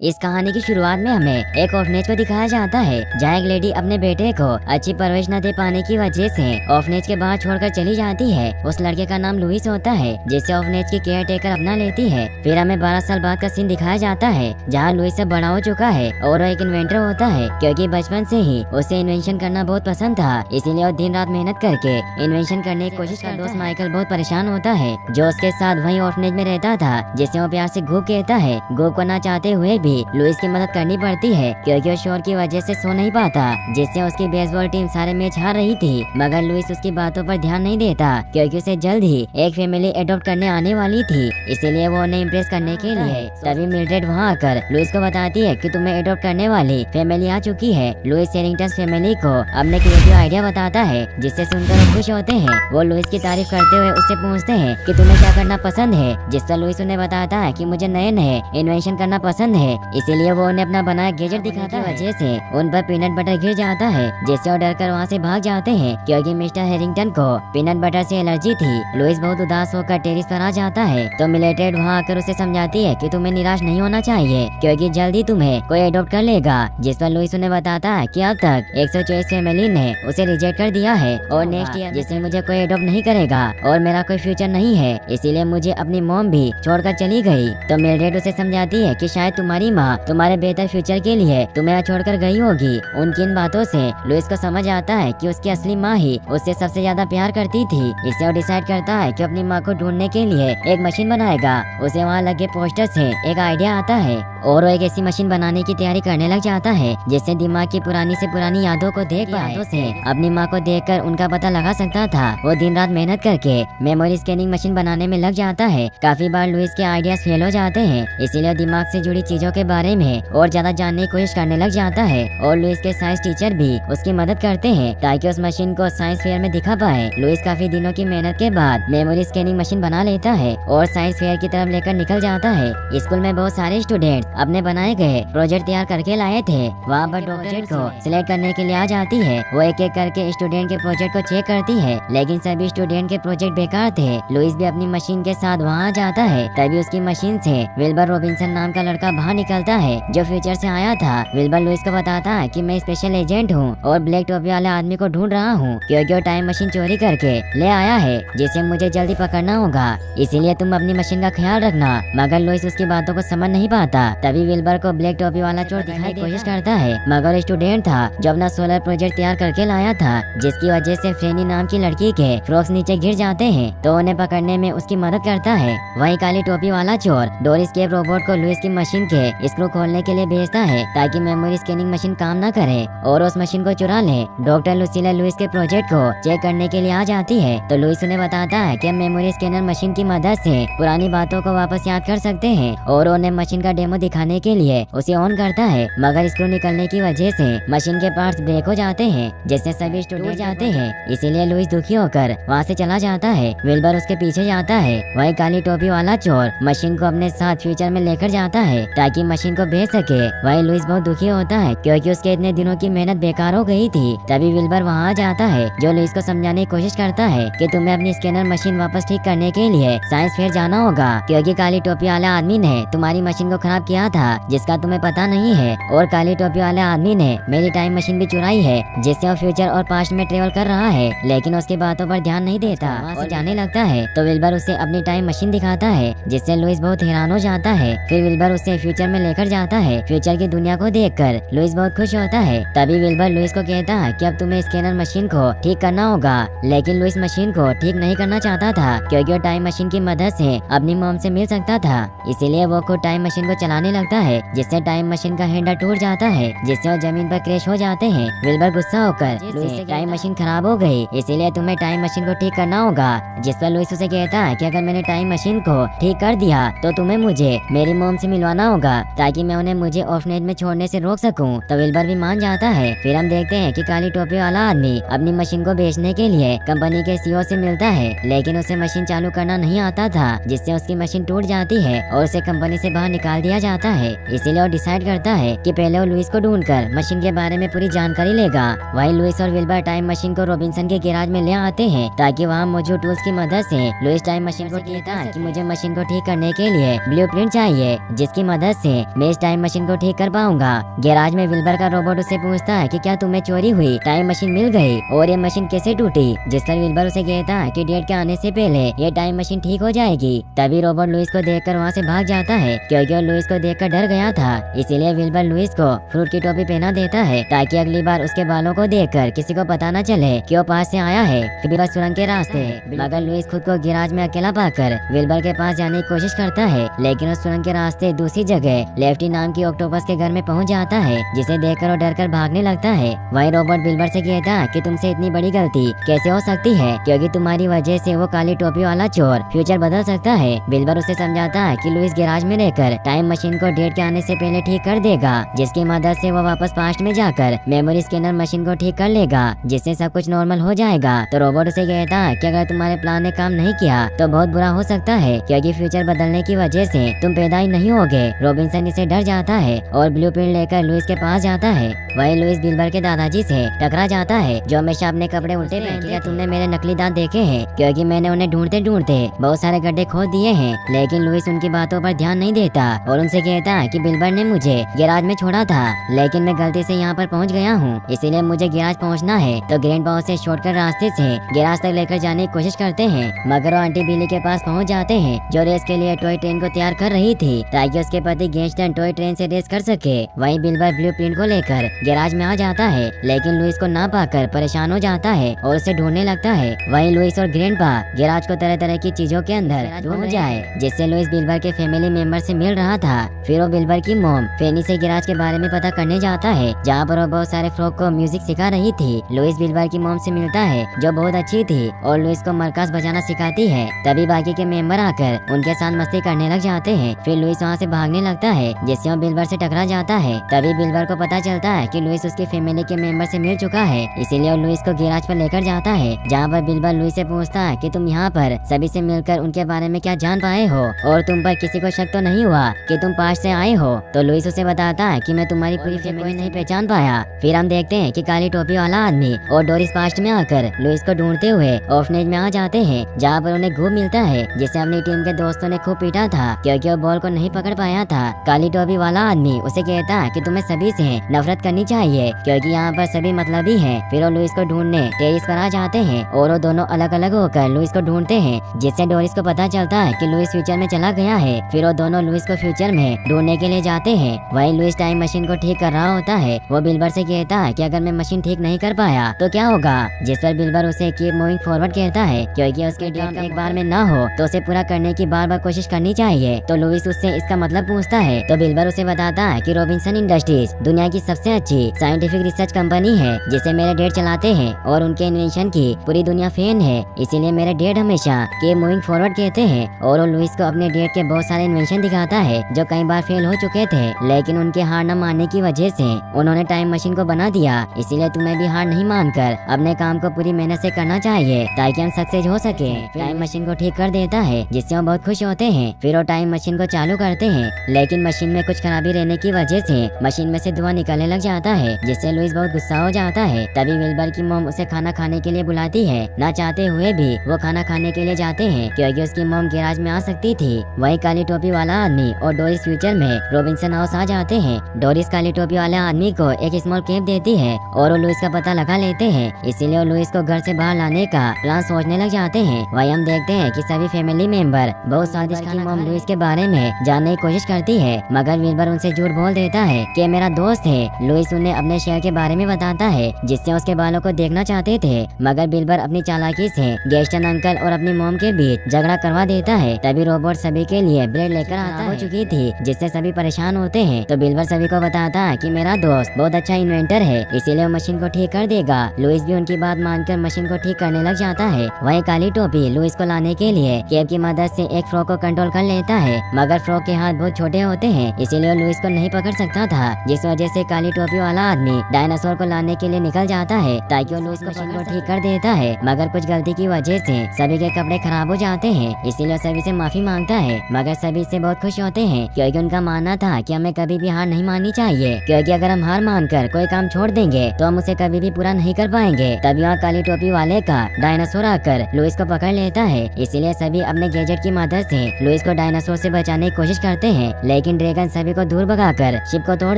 इस कहानी की शुरुआत में हमें एक ऑर्फनेज को दिखाया जाता है जहाँ एक लेडी अपने बेटे को अच्छी परवरिश न दे पाने की वजह से ऑर्फनेज के बाहर छोड़कर चली जाती है। उस लड़के का नाम लुइस होता है जिसे ऑर्फनेज की केयर टेकर अपना लेती है। फिर हमें 12 साल बाद का सीन दिखाया जाता है जहाँ लुइस से बड़ा हो चुका है और वो एक इन्वेंटर होता है क्योंकि बचपन से ही उसे इन्वेंशन करना बहुत पसंद था, इसीलिए वो दिन रात मेहनत करके इन्वेंशन करने की कोशिश करता है। दोस्त माइकल बहुत परेशान होता है जो उसके साथ वही ऑर्फनेज में रहता था, जिसे वो प्यार से गूग कहता है। गूग को ना चाहते हुए भी लुइस की मदद करनी पड़ती है क्योंकि वो शोर की वजह से सो नहीं पाता, जिससे उसकी बेसबॉल टीम सारे मैच हार रही थी। मगर लुइस उसकी बातों पर ध्यान नहीं देता क्योंकि उसे जल्द ही एक फैमिली एडॉप्ट करने आने वाली थी, इसीलिए वो उन्हें इम्प्रेस करने के लिए तभी मिल्ड्रेड वहाँ आकर लुइस को बताती है कि तुम्हें एडॉप्ट करने वाली फैमिली आ चुकी है। लुइस शेरिंगटन फैमिली को अपने क्रिएटिव आइडिया बताता है जिससे सुनकर वो खुश होते हैं। वो लुइस की तारीफ करते हुए उससे पूछते हैं कि तुम्हें क्या करना पसंद है, जिस पर लुइस उन्हें बताता है कि मुझे नए नए इन्वेंशन करना पसंद है, इसीलिए वो उन्हें अपना बनाया गैजेट दिखाता है। वजह से उन पर पीनट बटर गिर जाता है जिससे वो डरकर वहाँ से भाग जाते हैं क्योंकि मिस्टर हेरिंगटन को पीनट बटर से एलर्जी थी। लुइस बहुत उदास होकर टेरिस पर आ जाता है तो मिलेटेड वहाँ आकर उसे समझाती है कि तुम्हें निराश नहीं होना चाहिए क्योंकि जल्दी तुम्हें कोई एडॉप्ट कर लेगा, जिस पर लुइस उन्हें बताता है कि अब तक 124 फैमिली ने उसे रिजेक्ट कर दिया है और नेक्स्ट ईयर जिससे मुझे कोई एडॉप्ट नहीं करेगा और मेरा कोई फ्यूचर नहीं है, इसीलिए मुझे अपनी मॉम भी छोड़कर चली गई। तो मिल्ड्रेड उसे समझाती है कि शायद तुम्हारी माँ तुम्हारे बेहतर फ्यूचर के लिए तुम्हें छोड़कर गई होगी। उनकी इन बातों से लुइस को समझ आता है कि उसकी असली माँ ही उससे सबसे ज्यादा प्यार करती थी। इससे वो डिसाइड करता है कि अपनी माँ को ढूंढने के लिए एक मशीन बनाएगा। उसे वहाँ लगे पोस्टर से एक आइडिया आता है और वो एक ऐसी मशीन बनाने की तैयारी करने लग जाता है जिससे दिमाग की पुरानी से पुरानी यादों को देख यादों से अपनी माँ को देखकर उनका पता लगा सकता था। वो दिन रात मेहनत करके मेमोरी स्कैनिंग मशीन बनाने में लग जाता है। काफी बार लुइस के आइडियाज फेल हो जाते हैं, इसीलिए दिमाग से जुड़ी चीजों के बारे में और ज्यादा जानने की कोशिश करने लग जाता है और लुइस के साइंस टीचर भी उसकी मदद करते हैं ताकि उस मशीन को साइंस फेयर में दिखा पाए। लुइस काफी दिनों की मेहनत के बाद मेमोरी स्कैनिंग मशीन बना लेता है और साइंस फेयर की तरफ लेकर निकल जाता है। स्कूल में बहुत सारे स्टूडेंट अपने बनाए गए प्रोजेक्ट तैयार करके लाए थे। वहाँ पर डॉक्टर को सिलेक्ट करने के लिए आ जाती है। वो एक एक करके स्टूडेंट के प्रोजेक्ट को चेक करती है लेकिन सभी स्टूडेंट के प्रोजेक्ट बेकार थे। लुइस भी अपनी मशीन के साथ वहाँ आ जाता है। तभी उसकी मशीन से विल्बर रॉबिन्सन नाम का लड़का बाहर निकलता है जो फ्यूचर से आया था। विल्बर लुइस को बताता है कि मैं स्पेशल एजेंट हूँ और ब्लैक टोपी वाले आदमी को ढूंढ रहा हूँ क्योंकि वो टाइम मशीन चोरी करके ले आया है जिसे मुझे जल्दी पकड़ना होगा, इसीलिए तुम अपनी मशीन का ख्याल रखना। मगर लुइस उसकी बातों को समझ नहीं पाता। तभी विल्बर को ब्लैक टोपी वाला चोर दिखाने की कोशिश करता है मगर स्टूडेंट था जो अपना सोलर प्रोजेक्ट तैयार करके लाया था, जिसकी वजह से फ्रेनी नाम की लड़की के फ्रॉक्स नीचे गिर जाते हैं तो उन्हें पकड़ने में उसकी मदद करता है। वही काली टोपी वाला चोर डोरिस केप रोबोट को लुइस की मशीन के स्क्रू खोलने के लिए भेजता है ताकि मेमोरी स्कैनिंग मशीन काम न करे और उस मशीन को चुरा ले। डॉक्टर लुसीला लुइस के प्रोजेक्ट को चेक करने के लिए आ जाती है तो लुइस उन्हें बताता है कि हम मेमोरी स्कैनर मशीन की मदद से पुरानी बातों को वापस याद कर सकते हैं और उन्हें मशीन का डेमो दिखाने के लिए उसे ऑन करता है। मगर स्क्रू निकलने की वजह से मशीन के पार्ट्स ब्रेक हो जाते हैं जिससे सभी स्टूडेंट जाते हैं, इसीलिए लुइस दुखी होकर वहाँ से चला जाता है। विल्बर उसके पीछे जाता है। वही काली टोपी वाला चोर मशीन को अपने साथ फ्यूचर में लेकर जाता है ताकि मशीन को भेज सके। वही लुइस बहुत दुखी होता है क्योंकि उसके इतने दिनों की मेहनत बेकार हो गई थी। तभी विल्बर वहाँ आ जाता है जो लुइस को समझाने की कोशिश करता है कि तुम्हें अपनी स्कैनर मशीन वापस ठीक करने के लिए साइंस फेयर जाना होगा क्योंकि काली टोपी वाले आदमी ने तुम्हारी मशीन को खराब किया था जिसका तुम्हें पता नहीं है, और काली टोपी वाले आदमी ने मेरी टाइम मशीन भी चुराई है जिससे वो फ्यूचर और पास्ट में ट्रेवल कर रहा है लेकिन उसकी बातों पर ध्यान नहीं देता और जाने लगता है। तो विल्बर उसे अपनी टाइम मशीन दिखाता है जिससे लुइस बहुत हैरान हो जाता है। फिर विल्बर उसे फ्यूचर में लेकर जाता है। फ्यूचर की दुनिया को देखकर लुइस बहुत खुश होता है। तभी विल्बर लुइस को कहता है कि अब तुम्हें स्कैनर मशीन को ठीक करना होगा, लेकिन लुइस मशीन को ठीक नहीं करना चाहता था क्योंकि वो टाइम मशीन की मदद से अपनी मॉम से मिल सकता था, इसीलिए वो खुद टाइम मशीन को चलाने लगता है जिससे टाइम मशीन का हैंडल टूट जाता है जिससे वो जमीन पर क्रैश हो जाते हैं। विल्बर गुस्सा होकर लुइस टाइम मशीन खराब हो गई इसीलिए तुम्हें टाइम मशीन को ठीक करना होगा, जिस पर लुइस उसे कहता है कि अगर मैंने टाइम मशीन को ठीक कर दिया तो तुम्हें मुझे मेरी मॉम से मिलवाना होगा ताकि मैं उन्हें मुझे ऑर्फनेज में छोड़ने से रोक सकूं। तो विल्बर भी मान जाता है। फिर हम देखते हैं कि काली टोपी वाला आदमी अपनी मशीन को बेचने के लिए कंपनी के सीईओ से मिलता है लेकिन उसे मशीन चालू करना नहीं आता था जिससे उसकी मशीन टूट जाती है और उसे कंपनी से बाहर निकाल दिया जाता है। इसीलिए वो डिसाइड करता है कि पहले वो लुइस को ढूंढकर मशीन के बारे में पूरी जानकारी लेगा। वही लुइस और विल्बर टाइम मशीन को रॉबिन्सन के गैराज में ले आते हैं ताकि वहाँ मौजूद टूल्स की मदद से लुइस टाइम मशीन को कहता है कि मुझे मशीन को ठीक करने के लिए ब्लूप्रिंट चाहिए जिसकी मदद से मैं इस टाइम मशीन को ठीक कर पाऊंगा। गैराज में विल्बर का रोबोट उससे पूछता है कि क्या तुम्हें चोरी हुई टाइम मशीन मिल गई और ये मशीन कैसे टूटी, जिस पर विल्बर उसे कहता है कि डेट के आने से पहले ये टाइम मशीन ठीक हो जाएगी। तभी रोबोट लुइस को देखकर वहाँ से भाग जाता है क्योंकि वो लुइस को देखकर डर गया था। इसीलिए विल्बर लुइस को फ्रूट की टोपी पहना देता है ताकि अगली बार उसके बालों को देखकर किसी को पता न चले कि वो पास से आया है। फिर बस सुरंग के रास्ते मगर लुइस खुद को गैराज में अकेला पाकर विल्बर के पास जाने की कोशिश करता है, लेकिन उस सुरंग के रास्ते दूसरी जगह लेफ्टी नाम की ऑक्टोपस के घर में पहुंच जाता है, जिसे देखकर वो डरकर भागने लगता है। वहीं रोबोट विल्बर से कहता है कि तुमसे इतनी बड़ी गलती कैसे हो सकती है क्योंकि तुम्हारी वजह से वो काली टोपी वाला चोर फ्यूचर बदल सकता है। विल्बर उसे समझाता है कि लुइस गैराज में रहकर टाइम मशीन को डेट के आने से पहले ठीक कर देगा, जिसकी मदद से वो वापस पास्ट में जाकर मेमोरी स्कैनर मशीन को ठीक कर लेगा, जिससे सब कुछ नॉर्मल हो जाएगा। तो रोबोट उसे कहता है कि अगर तुम्हारे प्लान ने काम नहीं किया तो बहुत बुरा हो सकता है क्योंकि फ्यूचर बदलने की वजह से तुम पैदा ही नहीं होगे। रॉबिन्सन इसे डर जाता है और ब्लूप्रिंट लेकर लुइस के पास जाता है। वही लुइस विल्बर के दादाजी से टकरा जाता है जो हमेशा अपने कपड़े उल्टे पहनते हैं। तुमने मेरे नकली दांत देखे हैं क्योंकि मैंने उन्हें ढूंढते ढूंढते बहुत सारे गड्ढे खोद दिए हैं, लेकिन लुइस उनकी बातों पर ध्यान नहीं देता और उनसे कहता है कि विल्बर ने मुझे गैराज में छोड़ा था, लेकिन मैं गलती से यहाँ पर पहुँच गया हूँ, इसीलिए मुझे गैराज पहुँचना है। तो ग्रैंडपा उसे शॉर्टकट रास्ते से गैराज तक लेकर जाने की कोशिश करते हैं, मगर वो आंटी बिली के पास पहुँच जाते हैं जो रेस के लिए टॉय ट्रेन को तैयार कर रही थी ताकि उसके पति गैंगस्टर टॉय ट्रेन से रेस कर सके। वहीं विल्बर ब्लूप्रिंट को लेकर गैराज में आ जाता है, लेकिन लुइस को ना पाकर परेशान हो जाता है और उसे ढूंढने लगता है। वहीं लुइस और ग्रैंडपा गैराज को तरह तरह की चीजों के अंदर ढूंढ जाए, जिससे लुइस विल्बर के फैमिली मेंबर से मिल रहा था। फिर वो विल्बर की मॉम फेनी से गैराज के बारे में पता करने जाता है, जहाँ पर वो बहुत सारे फ्रॉक को म्यूजिक सिखा रही थी। लुइस विल्बर की मॉम से मिलता है जो बहुत अच्छी थी और लुइस को मरकज बजाना सिखाती है। तभी बाकी के मेंबर आकर उनके साथ मस्ती करने लग जाते हैं। फिर लुइस वहाँ से भागने लगता है, जिससे वो विल्बर से टकरा जाता है। तभी विल्बर को पता चलता है कि लुइस उसकी फैमिली के मेंबर से मिल चुका है, इसीलिए वो लुइस को गैराज पर लेकर जाता है, जहाँ पर विल्बर लुइस से पूछता है कि तुम यहाँ पर सभी से मिलकर उनके बारे में क्या जान पाए हो और तुम पर किसी को शक तो नहीं हुआ कि तुम पास्ट से आए हो। तो लुइस उसे बताता है कि मैं तुम्हारी पूरी फैमिली नहीं पहचान पाया। फिर हम देखते हैं कि काली टोपी वाला आदमी और डोरिस पास्ट में आकर लुइस को ढूंढते हुए ऑर्फनेज में आ जाते हैं, जहाँ पर उन्हें घूम मिलता है जिसे अपनी टीम के दोस्तों ने खूब पीटा था क्योंकि वो बॉल को नहीं पकड़ पाया था। काली टोपी वाला आदमी उसे कहता है कि तुम्हें सभी से नफरत करनी चाहिए क्योंकि यहाँ पर सभी मतलबी हैं। फिर वो लुइस को ढूंढने टेरिस पर आ जाते हैं और वो दोनों अलग अलग होकर लुइस को ढूंढते हैं, जिससे डोरिस को पता चलता है कि लुइस फ्यूचर में चला गया है। फिर वो दोनों लुइस को फ्यूचर में ढूंढने के लिए जाते हैं। वहीं लुइस टाइम मशीन को ठीक कर रहा होता है। वो विल्बर से कहता है कि अगर मैं मशीन ठीक नहीं कर पाया तो क्या होगा, जिस पर विल्बर उसे कीप मूविंग फॉरवर्ड कहता है क्योंकि उसके ड्रीम एक बार में ना हो तो उसे पूरा करने की बार बार कोशिश करनी चाहिए। तो लुइस उससे इसका मतलब पूछता है तो विल्बर उसे बताता है कि रॉबिन्सन इंडस्ट्रीज दुनिया की सबसे अच्छी साइंटिफिक रिसर्च कंपनी है जिसे मेरे डैड चलाते हैं और उनके इन्वेंशन की पूरी दुनिया फैन है, इसीलिए मेरे डैड हमेशा कीप मूविंग फॉरवर्ड कहते हैं। और वो लुइस को अपने डैड के बहुत सारे इन्वेंशन दिखाता है जो कई बार फेल हो चुके थे, लेकिन उनके हार न मानने की वजह से उन्होंने टाइम मशीन को बना दिया। इसीलिए तुम्हें भी हार नहीं मानकर अपने काम को पूरी मेहनत से करना चाहिए ताकि हम सक्सेस हो सके। टाइम मशीन को ठीक कर देता है जिससे वो बहुत खुश होते हैं। फिर वो टाइम मशीन को चालू करते हैं, लेकिन मशीन में कुछ खराबी रहने की वजह से मशीन में से धुआं निकलने लग जाता है, जिससे लुइस बहुत गुस्सा हो जाता है। तभी विल्बर की मॉम उसे खाना खाने के लिए बुलाती है, ना चाहते हुए भी वो खाना खाने के लिए जाते हैं क्योंकि उसकी मॉम गैराज में आ सकती थी। वही काली टोपी वाला आदमी और डोरिस फ्यूचर में रॉबिन्सन हाउस आ जाते हैं। डोरिस काली टोपी वाले आदमी को एक स्मॉल कैप देती है और वो लुइस का पता लगा लेते हैं, इसीलिए वो लुइस को घर से बाहर लाने का प्लान सोचने लग जाते हैं। वही हम देखते हैं कि सभी फैमिली मेंबर बहुत स्वादिष्ट खाना मॉम लुइस के बारे में जानने की कोशिश करती है, मगर विल्बर उनसे झूठ बोल देता है कि मेरा दोस्त है। लुइस उन्हें अपने शहर के बारे में बताता है जिससे उसके बालों को देखना चाहते थे, मगर विल्बर अपनी चालाकी से गैस्टन अंकल और अपनी मॉम के बीच झगड़ा करवा देता है। तभी रोबोट सभी के लिए ब्रेड लेकर आता हो चुकी थी, जिससे सभी परेशान होते हैं। तो विल्बर सभी को बताता है कि मेरा दोस्त बहुत अच्छा इन्वेंटर है, इसीलिए वो मशीन को ठीक कर देगा। लुइस भी उनकी बात मानकर मशीन को ठीक करने लग जाता है। वहीं काली टोपी लुइस को लाने के लिए कैप की मदद से एक फ्रॉक को कंट्रोल कर लेता है, मगर फ्रॉक के हाथ बहुत छोटे होते हैं, इसीलिए लुइस को नहीं पकड़ सकता था, जिस वजह से काली टोपी वाला आदमी डायनासोर को लाने के लिए निकल जाता है ताकि वो लुइस को मशीन को ठीक कर देता है। मगर कुछ गलती की वजह से सभी के कपड़े खराब हो जाते हैं, इसीलिए सभी से माफी मांगता है, मगर सभी से बहुत खुश होते हैं क्योंकि उनका मानना था कि हमें कभी भी हार नहीं माननी चाहिए, क्योंकि अगर हम हार मानकर कोई काम छोड़ देंगे तो हम उसे कभी भी पूरा नहीं कर पाएंगे। तभी वहाँ काली टोपी वाले का डायनासोर आकर लुइस को पकड़ लेता है, इसीलिए सभी अपने गैजेट की मदद से लुइस को डायनासोर से बचाने की कोशिश करते हैं, लेकिन लेकिन ड्रैगन सभी को दूर भगाकर शिप को तोड़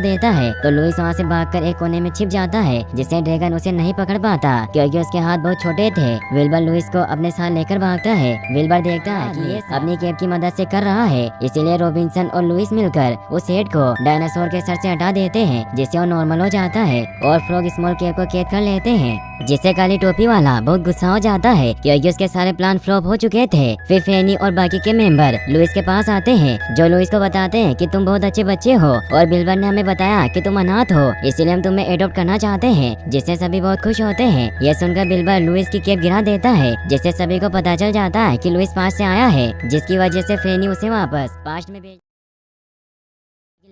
देता है। तो लुइस वहाँ से भागकर एक कोने में छिप जाता है, जिससे ड्रैगन उसे नहीं पकड़ पाता क्योंकि उसके हाथ बहुत छोटे थे। विल्बर लुइस को अपने साथ लेकर भागता है। विल्बर देखता है कि ये अपनी कैप की मदद से कर रहा है, इसीलिए रॉबिन्सन और लुइस मिलकर उस हेड को डायनासोर के सर से हटा देते हैं, जिससे वो नॉर्मल हो जाता है और फ्रॉग स्मॉल कैप को कैद कर लेते हैं, जिससे काली टोपी वाला बहुत गुस्सा हो जाता है क्योंकि उसके सारे प्लान फ्लॉप हो चुके थे। फिर फ्रेनी और बाकी के मेंबर लुइस के पास आते हैं, जो लुइस को बताते हैं कि तुम बहुत अच्छे बच्चे हो और बिल्बर ने हमें बताया कि तुम अनाथ हो, इसीलिए हम तुम्हें एडॉप्ट करना चाहते हैं, जिससे सभी बहुत खुश होते हैं। यह सुनकर बिल्बर लुइस की कैप गिरा देता है, जिससे सभी को पता चल जाता है कि लुइस पास्ट से आया है, जिसकी वजह से फ्रेनी उसे वापस पास्ट में भेज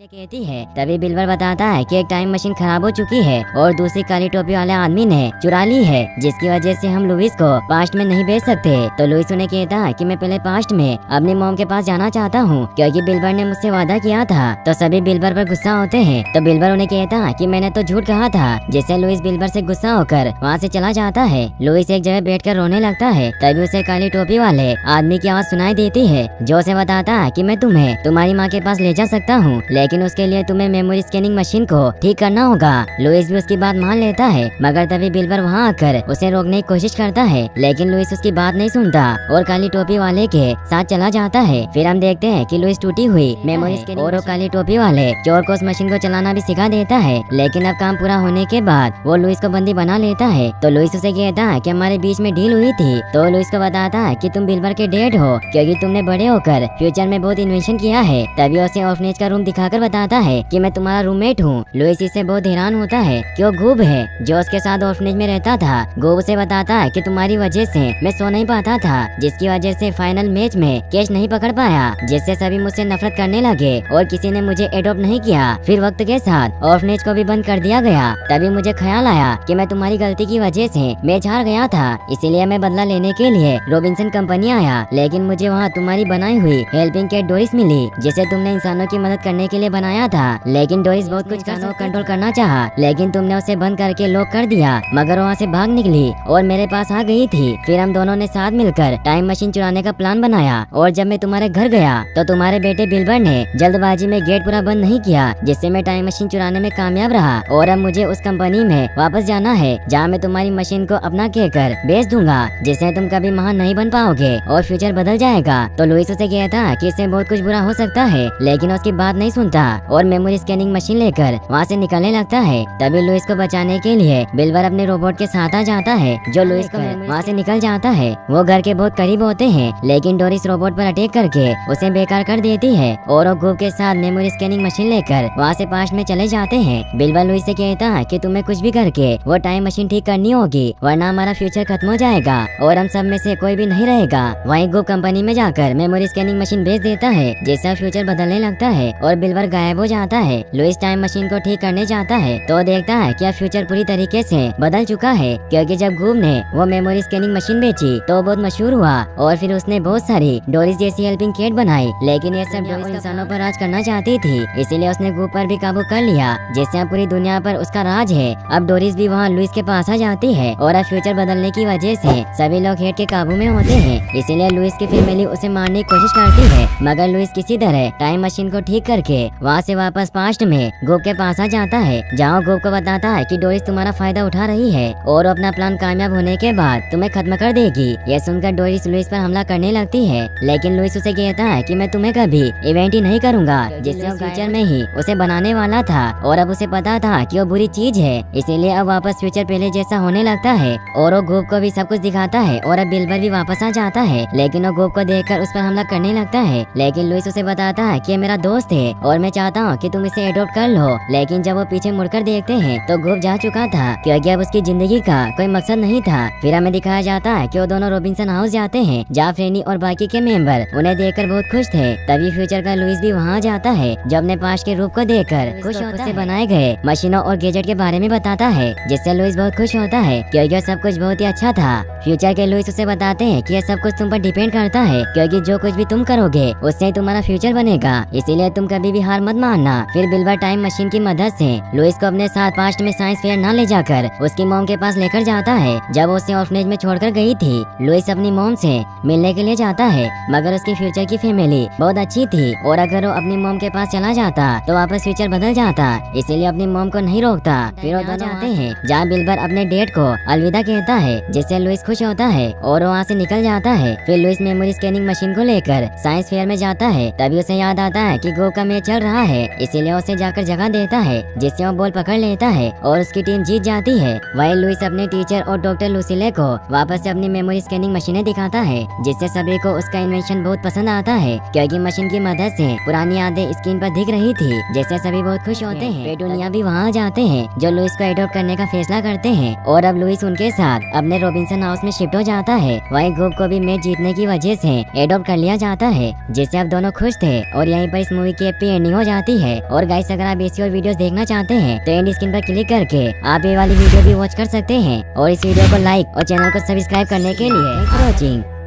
कहती है। तभी बिल्बर बताता है कि एक टाइम मशीन खराब हो चुकी है और दूसरी काली टोपी वाले आदमी ने चुरा ली है, जिसकी वजह से हम लुइस को पास्ट में नहीं भेज सकते। तो लुइस उन्हें कहता है कि मैं पहले पास्ट में अपनी मॉम के पास जाना चाहता हूँ क्योंकि बिल्बर ने मुझसे वादा किया था। तो सभी बिल्बर पर गुस्सा होते हैं। तो बिल्बर उन्हें कहता है कि मैंने तो झूठ कहा था, जिससे लुइस बिल्बर से गुस्सा होकर वहाँ से चला जाता है। लुइस एक जगह बैठकर रोने लगता है। तभी उसे काली टोपी वाले आदमी की आवाज सुनाई देती है, जो उसे बताता है कि मैं तुम्हें तुम्हारी माँ के पास ले जा सकता हूँ, लेकिन उसके लिए तुम्हें मेमोरी स्कैनिंग मशीन को ठीक करना होगा। लुइस भी उसकी बात मान लेता है, मगर तभी बिल्बर वहाँ आकर उसे रोकने की कोशिश करता है, लेकिन लुइस उसकी बात नहीं सुनता और काली टोपी वाले के साथ चला जाता है। फिर हम देखते हैं कि लुइस टूटी हुई मेमोरी स्कैनिंग और वो काली टोपी वाले चोर को उस मशीन को चलाना भी सिखा देता है, लेकिन अब काम पूरा होने के बाद वो लुइस को बंदी बना लेता है। तो लुइस उसे कहता है कि हमारे बीच में डील हुई थी। तो लुइस को बताता है कि तुम बिल्बर के डैड हो क्योंकि तुमने बड़े होकर फ्यूचर में बहुत इन्वेंशन किया है। तभी उसे ऑर्फनेज का रूम दिखाकर बताता है कि मैं तुम्हारा रूममेट हूँ। लुइस इससे बहुत हैरान होता है कि वो गूब है जो उसके साथ ऑर्फनेज में रहता था। गूब उसे बताता है कि तुम्हारी वजह से मैं सो नहीं पाता था, जिसकी वजह से फाइनल मैच में कैच नहीं पकड़ पाया, जिससे सभी मुझसे नफरत करने लगे और किसी ने मुझे एडॉप्ट नहीं किया। फिर वक्त के साथ ऑर्फनेज को भी बंद कर दिया गया। तभी मुझे ख्याल आया कि मैं तुम्हारी गलती की वजह से मैच हार गया था, इसीलिए मैं बदला लेने के लिए रॉबिन्सन कंपनी आया, लेकिन मुझे वहाँ तुम्हारी बनाई हुई हेल्पिंग कैट डोरिस मिली, जिसे तुमने इंसानों की मदद करने के लिए बनाया था। लेकिन डोरिस बहुत कुछ कंट्रोल करना चाहा, लेकिन तुमने उसे बंद करके लॉक कर दिया, मगर वहाँ से भाग निकली और मेरे पास आ गई थी। फिर हम दोनों ने साथ मिलकर टाइम मशीन चुराने का प्लान बनाया और जब मैं तुम्हारे घर गया तो तुम्हारे बेटे बिल्बर ने जल्दबाजी में गेट पूरा बंद नहीं किया, जिससे मैं टाइम मशीन चुराने में कामयाब रहा और अब मुझे उस कंपनी में वापस जाना है जहाँ मैं तुम्हारी मशीन को अपना कहकर बेच दूंगा, जिससे तुम कभी महान नहीं बन पाओगे और फ्यूचर बदल जाएगा। तो लुइस उसे कहता कि इससे बहुत कुछ बुरा हो सकता है, लेकिन उसकी बात नहीं सुनता और मेमोरी स्कैनिंग मशीन लेकर वहाँ से निकलने लगता है। तभी लुइस को बचाने के लिए बिल्बर अपने रोबोट के साथ आ जाता है, जो लुइस को वहाँ से निकल जाता है। वो घर के बहुत करीब होते हैं, लेकिन डोरिस रोबोट पर अटैक करके उसे बेकार कर देती है और वो गूब के साथ मेमोरी स्कैनिंग मशीन लेकर वहाँ से पास्ट में चले जाते हैं। बिल्बर लुइस से कहता है कि तुम्हें कुछ भी करके वो टाइम मशीन ठीक करनी होगी, वरना हमारा फ्यूचर खत्म हो जाएगा और हम सब में से कोई भी नहीं रहेगा। वहीं गूब कंपनी में जाकर मेमोरी स्कैनिंग मशीन भेज देता है, जिससे फ्यूचर बदलने लगता है और बिल्बर गायब हो जाता है। लुइस टाइम मशीन को ठीक करने जाता है तो देखता है कि अब फ्यूचर पूरी तरीके से बदल चुका है, क्योंकि जब गूब ने वो मेमोरी स्कैनिंग मशीन बेची तो बहुत मशहूर हुआ और फिर उसने बहुत सारी डोरिस जैसी हेल्पिंग कैट बनाई, लेकिन ये सब डोरिस इंसानों पर राज करना चाहती थी, इसीलिए उसने गूब पर भी काबू कर लिया, जिससे अब पूरी दुनिया पर उसका राज है। अब डोरिस भी वहाँ लुइस के पास आ जाती है और अब फ्यूचर बदलने की वजह से सभी लोग हेड के काबू में होते हैं, इसीलिए लुइस की फैमिली उसे मारने की कोशिश करती है, मगर लुइस किसी तरह टाइम मशीन को ठीक करके वहाँ से वापस पास्ट में गूब के पास आ जाता है, जहाँ गूब को बताता है कि डोरिस तुम्हारा फायदा उठा रही है और अपना प्लान कामयाब होने के बाद तुम्हें खत्म कर देगी। यह सुनकर डोरिस लुइस पर हमला करने लगती है, लेकिन लुइस उसे कहता है कि मैं तुम्हें कभी इवेंट ही नहीं करूंगा, जिससे वो फ्यूचर में ही उसे बनाने वाला था और अब उसे पता था कि वो बुरी चीज है, इसीलिए अब वापस फ्यूचर पहले जैसा होने लगता है और वो गूब को भी सब कुछ दिखाता है और अब बिल्बर भी वापस आ जाता है, लेकिन वो गूब को देखकर उस पर हमला करने लगता है। लेकिन लुइस उसे बताता है कि मेरा दोस्त है और मैं चाहता हूँ कि तुम इसे एडॉप्ट कर लो, लेकिन जब वो पीछे मुड़कर देखते हैं तो गूब जा चुका था, क्योंकि अब उसकी जिंदगी का कोई मकसद नहीं था। फिर हमें दिखाया जाता है कि वो दोनों रॉबिन्सन हाउस जाते हैं, जहाँ फ्रेनी और बाकी के मेंबर उन्हें देखकर बहुत खुश थे। तभी फ्यूचर का लुइस भी वहाँ जाता है, जो अपने पास्ट के रूप को देखकर खुश होता है, बनाए गए मशीनों और गैजेट के बारे में बताता है, जिससे लुइस बहुत खुश होता है क्योंकि सब कुछ बहुत ही अच्छा था। फ्यूचर के लुइस उसे बताते हैं कि यह सब कुछ तुम पर डिपेंड करता है, क्योंकि जो कुछ भी तुम करोगे उससे ही तुम्हारा फ्यूचर बनेगा, इसीलिए तुम कभी भी हार मत मानना। फिर बिल्बर टाइम मशीन की मदद से लुइस को अपने साथ पास्ट में साइंस फेयर न ले जाकर उसकी मॉम के पास लेकर जाता है। जब उसे ऑर्फनेज में छोड़कर गई थी, लुइस अपनी मॉम से मिलने के लिए जाता है, मगर उसकी फ्यूचर की फैमिली बहुत अच्छी थी और अगर वो अपनी मॉम के पास चला जाता तो वापस फ्यूचर बदल जाता, इसीलिए अपनी मॉम को नहीं रोकता। फिर वो दोनों आते हैं जहाँ बिल्बर अपने डेट को अलविदा कहता है, जिससे लुइस खुश होता है और वहाँ से निकल जाता है। फिर लुइस मेमोरी स्कैनिंग मशीन को लेकर साइंस फेयर में जाता है। तभी उसे याद आता है कि गो का मैच चल रहा है, इसीलिए उसे जाकर जगह देता है, जिससे वो बॉल पकड़ लेता है और उसकी टीम जीत जाती है। वही लुइस अपने टीचर और डॉक्टर लुसीले को वापस से अपनी मेमोरी स्कैनिंग मशीनें दिखाता है, जिससे सभी को उसका इन्वेंशन बहुत पसंद आता है, क्योंकि मशीन की मदद से पुरानी यादें स्क्रीन पर दिख रही थी, जिससे सभी बहुत खुश होते हैं। पेटूनिया भी वहाँ जाते हैं, जो लुइस को एडॉप्ट करने का फैसला करते हैं और अब लुइस उनके साथ अपने रॉबिन्सन हाउस में शिफ्ट हो जाता है। वहीं गुब को भी मैच जीतने की वजह से एडॉप्ट कर लिया जाता है, जिससे अब दोनों खुश थे और यहीं पर इस मूवी की हैप्पी एंडिंग हो जाती है। और गाइस, अगर आप ऐसी और वीडियोस देखना चाहते हैं तो एंड स्क्रीन पर क्लिक करके आप ये वाली वीडियो भी वॉच कर सकते हैं और इस वीडियो को लाइक और चैनल को सब्सक्राइब करने के लिए थैंक्स फॉर वॉचिंग।